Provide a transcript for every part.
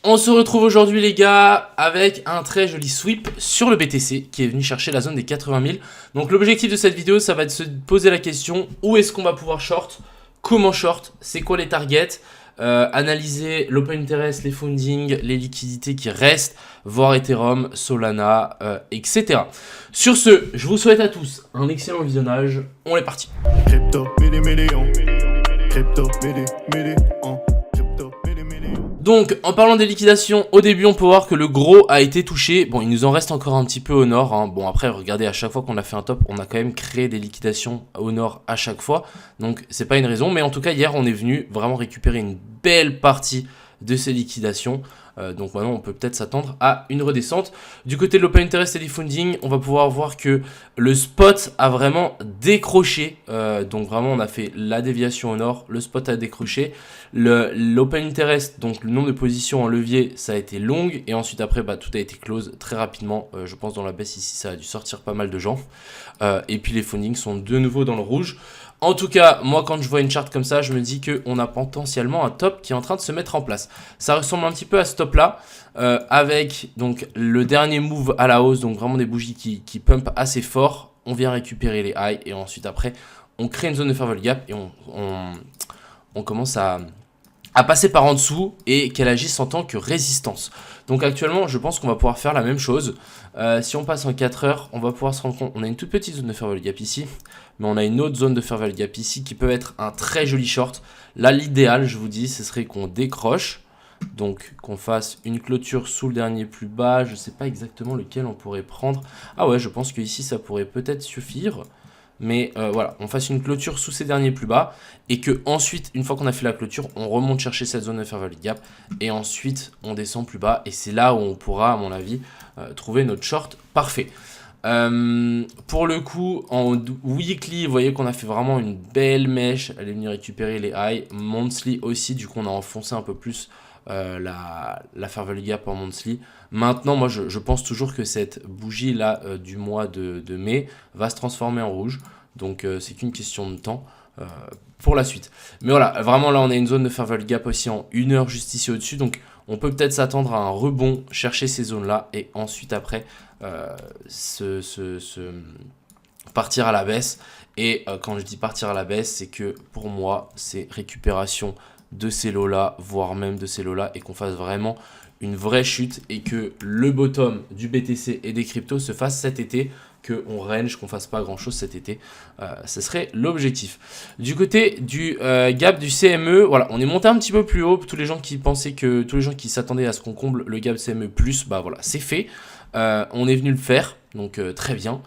On se retrouve aujourd'hui les gars avec un très joli sweep sur le BTC qui est venu chercher la zone des 80 000. Donc l'objectif de cette vidéo, ça va être de se poser la question où est-ce qu'on va pouvoir short, comment short, c'est quoi les targets, analyser l'open interest, les funding, les liquidités qui restent, voir Ethereum, Solana, etc. Sur ce, je vous souhaite à tous un excellent visionnage, on est parti. Crypto, million. Crypto, million. Donc, en parlant des liquidations, au début, on peut voir que le gros a été touché. Bon, il nous en reste encore un petit peu au nord. Hein. Bon, après, regardez, à chaque fois qu'on a fait un top, on a quand même créé des liquidations au nord à chaque fois. Donc, c'est pas une raison. Mais en tout cas, hier, on est venu vraiment récupérer une belle partie de ces liquidations. Donc maintenant, on peut peut-être s'attendre à une redescente. Du côté de l'open interest et des funding, on va pouvoir voir que le spot a vraiment décroché. Donc vraiment, on a fait la déviation au nord. Le spot a décroché. L'open interest, donc le nombre de positions en levier, ça a été long. Et ensuite, après, tout a été close très rapidement. Je pense dans la baisse ici, ça a dû sortir pas mal de gens. Et puis les funding sont de nouveau dans le rouge. En tout cas, moi quand je vois une charte comme ça, je me dis qu'on a potentiellement un top qui est en train de se mettre en place. Ça ressemble un petit peu à ce top là, avec donc le dernier move à la hausse, donc vraiment des bougies qui pump assez fort. On vient récupérer les highs et ensuite après, on crée une zone de fair value gap et on commence à passer par en dessous et qu'elle agisse en tant que résistance. Donc actuellement, je pense qu'on va pouvoir faire la même chose. Si on passe en 4 heures, on va pouvoir se rendre compte, on a une toute petite zone de fair value gap ici, mais on a une autre zone de fair value gap ici qui peut être un très joli short. Là, l'idéal, je vous dis, ce serait qu'on décroche, donc qu'on fasse une clôture sous le dernier plus bas. Je ne sais pas exactement lequel on pourrait prendre. Ah ouais, je pense qu'ici, ça pourrait peut-être suffire. Mais voilà, on fasse une clôture sous ces derniers plus bas et que ensuite, une fois qu'on a fait la clôture, on remonte chercher cette zone de fair value gap et ensuite on descend plus bas et c'est là où on pourra, à mon avis, trouver notre short parfait. Pour le coup, en weekly, vous voyez qu'on a fait vraiment une belle mèche. Elle est venue récupérer les highs. Monthly aussi, du coup, on a enfoncé un peu plus la fair value gap en monthly. Maintenant, moi, je pense toujours que cette bougie là du mois de mai va se transformer en rouge. Donc, c'est qu'une question de temps pour la suite. Mais voilà, vraiment là, on a une zone de fair value gap aussi en 1 heure juste ici au-dessus. Donc, on peut peut-être s'attendre à un rebond, chercher ces zones-là et ensuite après partir à la baisse. Et quand je dis partir à la baisse, c'est que pour moi, c'est récupération de ces lots-là, voire même de ces lots-là, et qu'on fasse vraiment une vraie chute et que le bottom du BTC et des cryptos se fasse cet été, qu'on range, qu'on fasse pas grand-chose cet été. Ce serait l'objectif. Du côté du gap du CME, voilà, on est monté un petit peu plus haut. Tous les gens qui pensaient que, tous les gens qui s'attendaient à ce qu'on comble le gap CME+, bah voilà, c'est fait. On est venu le faire, donc très bien.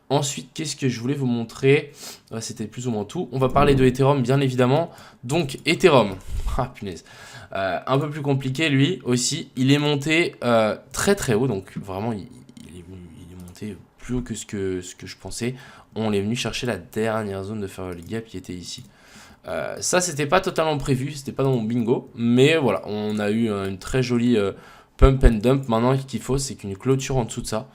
Ensuite, qu'est-ce que je voulais vous montrer? C'était plus ou moins tout. On va parler de Ethereum, bien évidemment. Donc, Ethereum. Ah, punaise. Un peu plus compliqué, lui aussi. Il est monté très très haut. Donc, vraiment, il est monté plus haut que ce que je pensais. On est venu chercher la dernière zone de fair value gap qui était ici. Ça, c'était pas totalement prévu. C'était pas dans mon bingo. Mais voilà, on a eu une très jolie pump and dump. Maintenant, ce qu'il faut, c'est qu'une clôture en dessous de ça.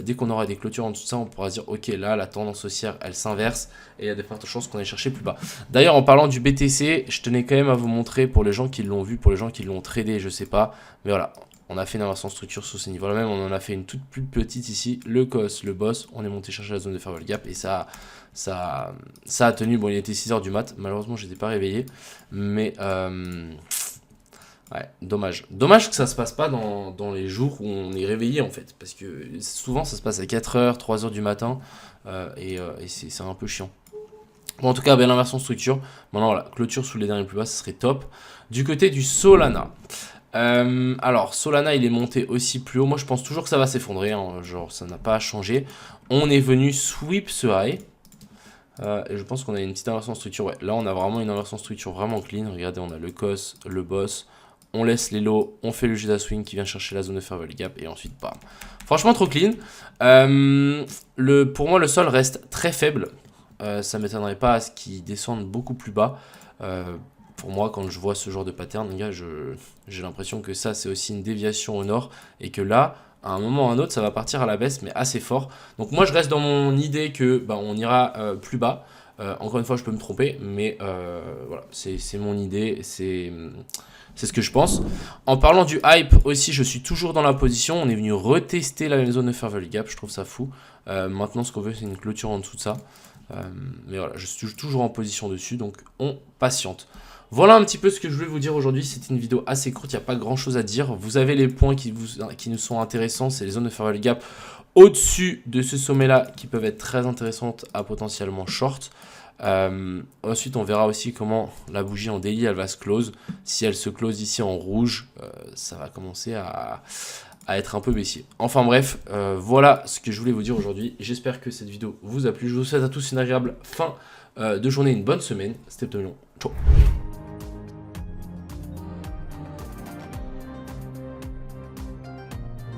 Dès qu'on aura des clôtures en dessous de ça, on pourra se dire ok, là la tendance haussière elle s'inverse et il y a de fortes chances qu'on aille chercher plus bas. D'ailleurs, en parlant du BTC, je tenais quand même à vous montrer pour les gens qui l'ont vu, pour les gens qui l'ont tradé, je sais pas, mais voilà, on a fait une inversion de structure sous ces niveaux-là même, on en a fait une toute plus petite ici, le COS, le boss, on est monté chercher la zone de fair value gap et ça a tenu. Bon, il était 6h du mat, malheureusement j'étais pas réveillé, mais ouais, dommage. Dommage que ça se passe pas dans les jours où on est réveillé en fait. Parce que souvent ça se passe à 4h, 3h du matin. Et c'est un peu chiant. Bon, en tout cas, belle inversion de structure. Maintenant, voilà, clôture sous les derniers plus bas, ce serait top. Du côté du Solana. Alors, Solana, il est monté aussi plus haut. Moi, je pense toujours que ça va s'effondrer. Hein. Genre, ça n'a pas changé. On est venu sweep ce high. Et je pense qu'on a une petite inversion de structure. Ouais, là, on a vraiment une inversion de structure vraiment clean. Regardez, on a le COS, le boss. On laisse les lots, on fait le Judas Swing qui vient chercher la zone de fair value gap et ensuite bam. Franchement trop clean. Pour moi le sol reste très faible. Ça m'étonnerait pas à ce qu'il descende beaucoup plus bas. Pour moi quand je vois ce genre de pattern, les gars, j'ai l'impression que ça c'est aussi une déviation au nord et que là, à un moment ou à un autre, ça va partir à la baisse mais assez fort. Donc moi je reste dans mon idée que on ira plus bas. Encore une fois, je peux me tromper, mais voilà, c'est mon idée, c'est ce que je pense. En parlant du hype aussi, je suis toujours dans la position. On est venu retester la zone de Fair Value Gap, je trouve ça fou. Maintenant, ce qu'on veut, c'est une clôture en dessous de ça. Mais voilà, je suis toujours en position dessus, donc on patiente. Voilà un petit peu ce que je voulais vous dire aujourd'hui. C'était une vidéo assez courte, il n'y a pas grand chose à dire. Vous avez les points qui nous sont intéressants, c'est les zones de Fair Value Gap au-dessus de ce sommet-là qui peuvent être très intéressantes à potentiellement short. Ensuite, on verra aussi comment la bougie en daily elle va se close. Si elle se close ici en rouge, ça va commencer à être un peu baissier. Enfin bref, voilà ce que je voulais vous dire aujourd'hui. J'espère que cette vidéo vous a plu. Je vous souhaite à tous une agréable fin de journée, une bonne semaine. C'était Optimion. Ciao.